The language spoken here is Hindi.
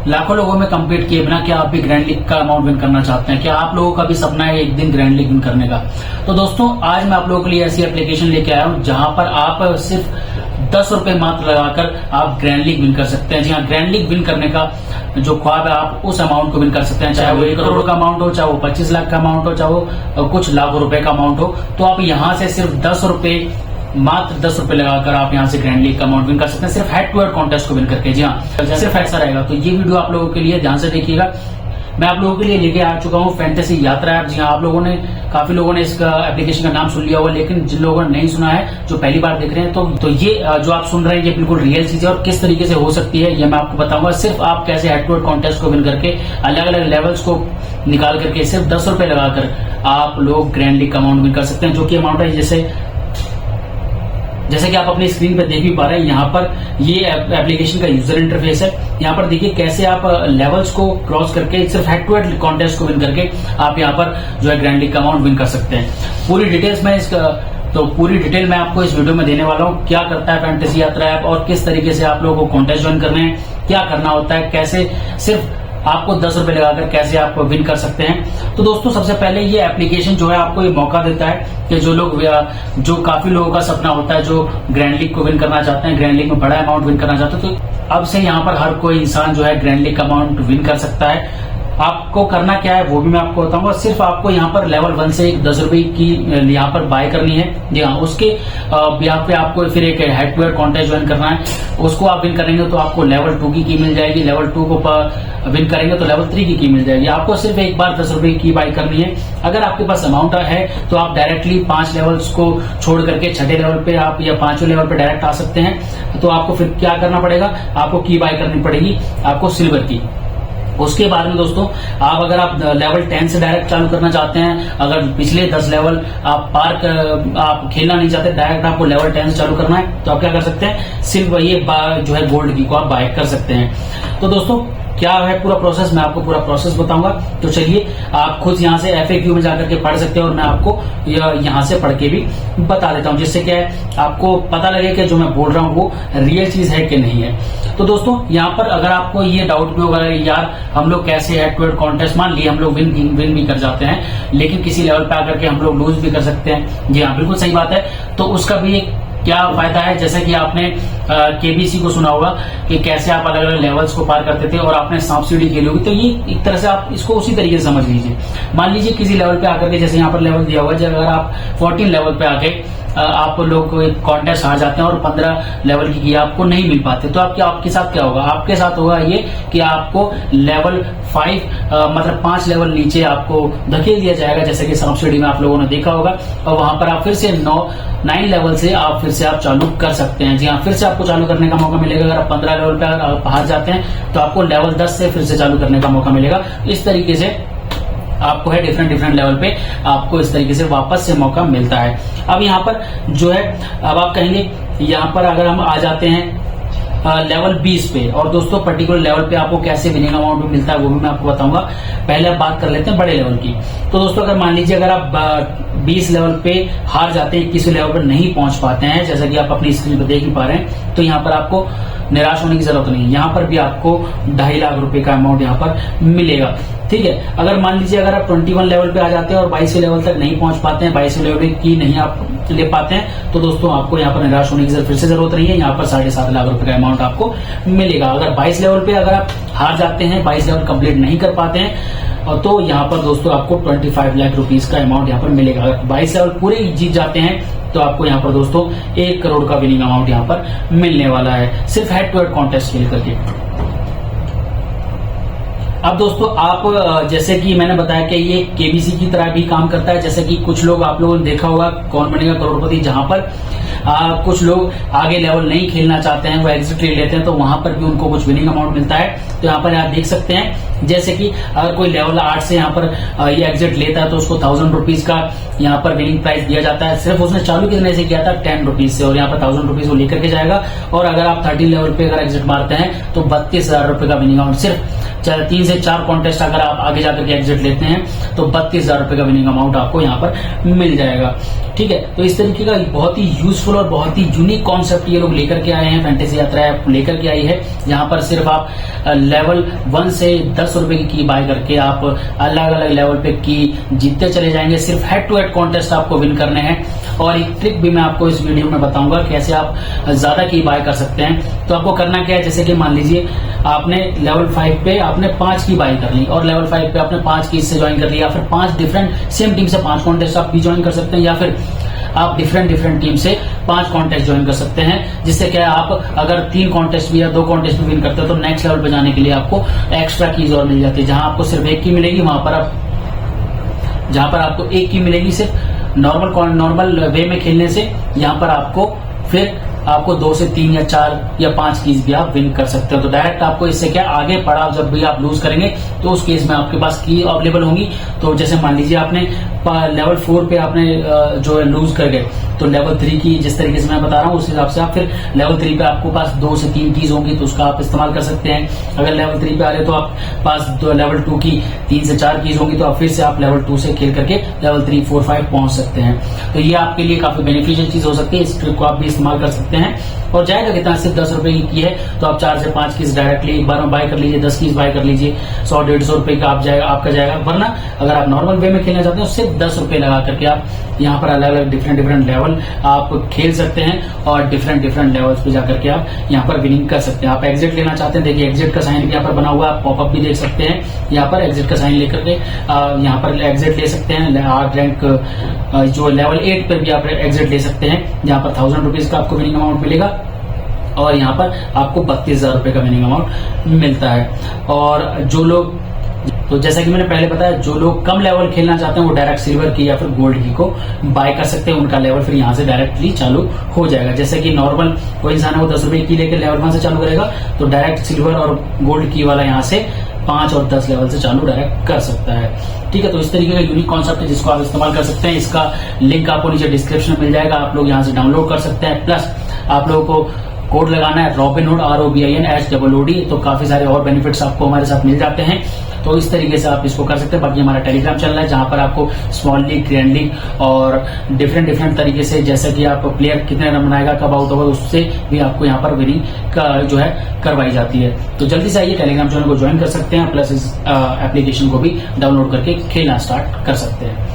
लाखों लोगों में कम्पीट किए बिना क्या आप भी ग्रैंड लीग का अमाउंट विन करना चाहते हैं? क्या आप लोगों का भी सपना है एक दिन ग्रैंड लीग विन करने का? तो दोस्तों आज मैं आप लोगों के लिए ऐसी एप्लीकेशन लेके आया हूं जहां पर आप सिर्फ 10 रुपए मात्र लगाकर आप ग्रैंड लीग विन कर सकते हैं। जी हाँ, ग्रैंड लीग विन करने का जो ख्वाब है आप उस अमाउंट को विन कर सकते हैं, चाहे वो 1 करोड़ का अमाउंट हो, चाहे वो 25 लाख का अमाउंट हो, चाहे वो कुछ लाखों रुपए का अमाउंट हो। तो आप यहाँ से सिर्फ 10 रुपए, मात्र 10 रुपए लगाकर आप यहाँ से ग्रैंड लीग का अमाउंट विन कर सकते हैं, सिर्फ हेड टू हेड कॉन्टेस्ट को विन करके। जी हाँ, सिर्फ ऐसा रहेगा। तो ये वीडियो आप लोगों के लिए ध्यान से देखिएगा। मैं आप लोगों के लिए लेके आ चुका हूँ फैंटेसी यात्रा ऐप। जी हाँ, आप लोगों ने काफी लोगों ने इसका एप्लीकेशन का नाम सुन लिया होगा, लेकिन जिन लोगों ने नहीं सुना है, जो पहली बार देख रहे हैं, तो ये जो आप सुन रहे हैं ये बिल्कुल रियल चीज है और किस तरीके से हो सकती है ये मैं आपको बताऊंगा। सिर्फ आप कैसे हेड टू हेड कॉन्टेस्ट को विन करके अलग अलग लेवल्स को निकाल करके सिर्फ 10 रुपए लगाकर आप लोग ग्रैंड लीग का अमाउंट विन कर सकते हैं, जो कि अमाउंट है जैसे कि आप अपनी स्क्रीन पर देख भी पा रहे हैं। यहाँ पर ये एप्लीकेशन का यूजर इंटरफेस है। यहाँ पर देखिए कैसे आप लेवल्स को क्रॉस करके सिर्फ हेड टू हेड कॉन्टेस्ट को विन करके आप यहाँ पर जो है ग्रैंड लीग का अमाउंट विन कर सकते हैं। पूरी डिटेल मैं आपको इस वीडियो में देने वाला हूँ। क्या करता है फैंटेसी यात्रा ऐप और किस तरीके से आप लोगों को कॉन्टेस्ट ज्वाइन करने हैं, क्या करना होता है, कैसे सिर्फ आपको 10 रुपए लगाकर कैसे आप विन कर सकते हैं। तो दोस्तों सबसे पहले ये एप्लीकेशन जो है आपको ये मौका देता है कि जो काफी लोगों का सपना होता है, जो ग्रैंड लीग को विन करना चाहते हैं, ग्रैंड लीग में बड़ा अमाउंट विन करना चाहते हैं, तो अब से यहाँ पर हर कोई इंसान जो है ग्रैंड लीग का अमाउंट विन कर सकता है। आपको करना क्या है वो भी मैं आपको बताऊंगा। सिर्फ आपको यहाँ पर लेवल 1 से 10 रुपए की यहाँ पर बाय करनी है। जी हाँ, उसके यहाँ पे आपको फिर एक head to head contest join करना है। उसको आप विन करेंगे तो आपको लेवल 2 की मिल जाएगी, लेवल 2 को विन करेंगे तो लेवल 3 की मिल जाएगी। आपको सिर्फ एक बार 10 रुपए की बाय करनी है। अगर आपके पास अमाउंट है तो आप डायरेक्टली 5 लेवल्स को छोड़ करके 6ठे लेवल पे आप या 5वें लेवल पे डायरेक्ट आ सकते हैं। तो आपको फिर क्या करना पड़ेगा, आपको की बाय करनी पड़ेगी, आपको सिल्वर की। उसके बाद में दोस्तों अगर आप लेवल 10 से डायरेक्ट चालू करना चाहते हैं, अगर पिछले 10 लेवल आप खेलना नहीं चाहते, डायरेक्ट आपको लेवल 10 से चालू करना है, तो आप क्या कर सकते हैं, सिर्फ ये जो है गोल्ड की को आप बाय कर सकते हैं। तो दोस्तों क्या है पूरा प्रोसेस, मैं आपको पूरा प्रोसेस बताऊंगा। तो चलिए आप खुद यहाँ से FAQ में जाकर के पढ़ सकते हैं और मैं आपको यहाँ से पढ़ के भी बता देता हूँ, जिससे क्या है आपको पता लगे कि जो मैं बोल रहा हूँ वो रियल चीज है कि नहीं है। तो दोस्तों यहाँ पर अगर आपको ये डाउट भी होगा यार हम लोग कैसे हेड टू हेड कॉन्टेस्ट, मान लिए हम लोग विन भी कर जाते हैं लेकिन किसी लेवल पे आकर के हम लोग लूज भी कर सकते हैं। जी हाँ, बिल्कुल सही बात है। तो उसका भी एक क्या फायदा है, जैसे कि आपने KBC को सुना होगा कि कैसे आप अलग अलग लेवल्स को पार करते थे और आपने सांप सीढ़ी खेली होगी, तो ये एक तरह से आप इसको उसी तरीके से समझ लीजिए। मान लीजिए किसी लेवल पे आकर के, जैसे यहाँ पर लेवल दिया हुआ है, अगर आप 14 लेवल पे आके आप लोग कॉन्टेस्ट हार जाते हैं और 15 लेवल की आपको नहीं मिल पाते, तो आपके साथ क्या होगा, आपके साथ होगा ये कि आपको लेवल 5 मतलब 5 लेवल नीचे आपको धकेल दिया जाएगा, जैसे कि सांप सीढ़ी में आप लोगों ने देखा होगा। और वहां पर आप फिर से 9 लेवल से आप फिर से आप चालू कर सकते हैं। जी हाँ, फिर से आपको चालू करने का मौका मिलेगा। अगर आप 15 लेवल पे अगर हार जाते हैं तो आपको लेवल 10 से फिर से चालू करने का मौका मिलेगा। इस तरीके से आपको है डिफरेंट लेवल पे आपको इस तरीके से वापस से मौका मिलता है। अब यहाँ पर जो है, अब आप कहेंगे यहाँ पर अगर हम आ जाते हैं लेवल 20 पे, और दोस्तों पर्टिकुलर लेवल पे आपको कैसे विनिंग अमाउंट मिलता है वो भी मैं आपको बताऊंगा। पहले आप बात कर लेते हैं बड़े लेवल की। तो दोस्तों अगर मान लीजिए अगर आप 20 लेवल पे हार जाते हैं, किसी लेवल पर नहीं पहुंच पाते हैं, जैसा कि आप अपनी स्क्रीन पर देख ही पा रहे हैं, तो यहाँ पर आपको निराश होने की जरूरत नहीं है। यहाँ पर भी आपको 2.5 लाख रुपए का अमाउंट यहाँ पर मिलेगा। ठीक है, अगर मान लीजिए अगर आप 21 लेवल पे आ जाते हैं और 22वें लेवल तक नहीं पहुंच पाते हैं, 22वें लेवल की नहीं आप ले पाते हैं, तो दोस्तों आपको यहाँ पर निराश होने की फिर से जरूरत नहीं है। यहाँ पर 7.5 लाख रुपए का अमाउंट आपको मिलेगा। अगर 22 लेवल पे अगर आप हार जाते हैं, 22 लेवल कंप्लीट नहीं कर पाते हैं, तो यहाँ पर दोस्तों आपको 25 लाख रुपीज का अमाउंट यहाँ पर मिलेगा। अगर 22 लेवल पूरे जीत जाते हैं तो आपको यहाँ पर दोस्तों 1 करोड़ का विनिंग अमाउंट यहाँ पर मिलने वाला है, सिर्फ हेड टू हेड कॉन्टेस्ट खेल करके। अब दोस्तों आप जैसे कि मैंने बताया कि ये KBC की तरह भी काम करता है। जैसे कि कुछ लोग आप लोगों ने देखा होगा कौन बनेगा करोड़पति, जहां पर कुछ लोग आगे लेवल नहीं खेलना चाहते हैं, वो एग्जिट ले लेते हैं, तो वहां पर भी उनको कुछ विनिंग अमाउंट मिलता है। तो यहाँ पर आप देख सकते हैं जैसे कि अगर कोई लेवल 8 से यहाँ पर ये एग्जिट लेता है तो उसको 1000 रुपीज का यहाँ पर विनिंग प्राइस दिया जाता है। सिर्फ उसने चालू कितने से किया था, 10 रुपीज से, और यहाँ पर 1000 रुपीज वो लेकर के जाएगा। और अगर आप 13 लेवल पे अगर एग्जिट मारते हैं तो 32,000 रुपए का विनिंग अमाउंट, सिर्फ 3 से 4 कॉन्टेस्ट अगर आप आगे जाकर के एग्जिट लेते हैं तो 32,000 रुपए का विनिंग अमाउंट आपको यहाँ पर मिल जाएगा। ठीक है, तो इस तरीके का बहुत ही यूजफुल और बहुत ही यूनिक कॉन्सेप्ट ये लोग लेकर के आए हैं, फैंटेसी यात्रा ऐप लेकर के आई है। यहाँ पर सिर्फ आप लेवल 1 से 10 रुपए की बाय करके आप अलग अलग लेवल पे की जीतते चले जाएंगे। सिर्फ हेड टू हेड कॉन्टेस्ट आपको विन करने हैं। और एक ट्रिक भी मैं आपको इस वीडियो में बताऊंगा कैसे आप ज्यादा की बाय कर सकते हैं। तो आपको करना क्या है, जैसे कि मान लीजिए आपने लेवल 5 पे आपने 5 की बाई कर ली और लेवल 5 पे आपने 5 की इससे ज्वाइन कर लिया, फिर 5 डिफरेंट सेम टीम से 5 कॉन्टेस्ट आप भी ज्वाइन कर सकते हैं, या फिर आप डिफरेंट टीम से 5 कॉन्टेस्ट ज्वाइन कर सकते हैं। जिससे क्या है, आप अगर 3 कॉन्टेस्ट भी या 2 कॉन्टेस्ट भी विन करते हो तो नेक्स्ट लेवल पे जाने के लिए आपको एक्स्ट्रा कीज और मिल जाती है। जहां आपको सिर्फ 1 की मिलेगी, वहां पर आप जहां पर आपको 1 की मिलेगी सिर्फ नॉर्मल वे में खेलने से, यहाँ पर आपको फिर आपको 2 से 3 या 4 या 5 कीज भी आप विन कर सकते हो। तो डायरेक्ट आपको इससे क्या आगे पड़ाव जब भी आप लूज करेंगे तो उस केस में आपके पास की अवेलेबल होंगी। तो जैसे मान लीजिए आपने लेवल 4 पे आपने जो है लूज कर गए, तो लेवल 3 की जिस तरीके से मैं बता रहा हूँ उस हिसाब से आप फिर लेवल 3 पे आपको पास 2 से 3 कीज होंगी तो उसका आप इस्तेमाल कर सकते हैं। अगर लेवल 3 पे आ रहे तो आप पास लेवल 2 की 3 से 4 कीज होंगी तो आप फिर से आप लेवल 2 से खेल करके लेवल 3, 4, 5 पहुंच सकते हैं। तो ये आपके लिए काफी बेनिफिशियल चीज हो सकती है। इस ट्रिक को आप भी इस्तेमाल कर सकते हैं। और जाएगा कितना, सिर्फ 10 रुपए की है तो आप 4 से 5 कीज डायरेक्टली एक बार में बाय कर लीजिए, 10 कीज बाय कर लीजिए, 100-150 रुपए का आपका जाएगा। वरना अगर आप नॉर्मल वे में खेलना चाहते हो सिर्फ 10 रुपए लगा करके आप यहाँ पर अलग अलग डिफरेंट लेवल आप खेल सकते हैं और डिफरेंट लेवल्स पे जाकर के आप यहाँ पर विनिंग कर सकते हैं। आप एग्जिट लेना चाहते हैं, देखिए एग्जिट का साइन भी यहाँ पर बना हुआ है, आप पॉपअप भी देख सकते हैं। यहाँ पर एग्जिट का साइन लेकर के यहाँ पर एग्जिट ले सकते हैं। आर्ट रैंक जो लेवल 8 पर भी आप एग्जिट ले सकते हैं। यहाँ पर 1000 रुपीज का आपको विनिंग अमाउंट मिलेगा और यहाँ पर आपको 32,000 रुपए का विनिंग अमाउंट मिलता है। और जो लोग, तो जैसा कि मैंने पहले बताया, जो लोग कम लेवल खेलना चाहते हैं वो डायरेक्ट सिल्वर की या फिर गोल्ड की को बाय कर सकते हैं। उनका लेवल फिर यहाँ से डायरेक्टली चालू हो जाएगा। जैसे कि नॉर्मल कोई इंसान है वो 10 रुपए की लेकर लेवल 1 से चालू करेगा तो डायरेक्ट सिल्वर और गोल्ड की वाला यहाँ से 5 और 10 लेवल से चालू डायरेक्ट कर सकता है। ठीक है, तो इस तरीके का यूनिक कॉन्सेप्ट है जिसको आप इस्तेमाल कर सकते हैं। इसका लिंक आपको नीचे डिस्क्रिप्शन में मिल जाएगा, आप लोग यहाँ से डाउनलोड कर सकते हैं। प्लस आप लोगों को कोड लगाना है Robinhood ROBINHOOD, तो काफी सारे और बेनिफिट्स आपको हमारे साथ मिल जाते हैं। तो इस तरीके से आप इसको कर सकते हैं। बाकी हमारा टेलीग्राम चैनल है जहां पर आपको स्मॉल लीग, ग्रैंड लीग और डिफरेंट तरीके से, जैसे कि आप प्लेयर कितने रन बनाएगा, कब आउट होगा, उससे भी आपको यहाँ पर विनिंग का जो है करवाई जाती है। तो जल्दी से आइए टेलीग्राम चैनल को ज्वाइन कर सकते हैं, प्लस इस एप्लीकेशन को भी डाउनलोड करके खेलना स्टार्ट कर सकते हैं।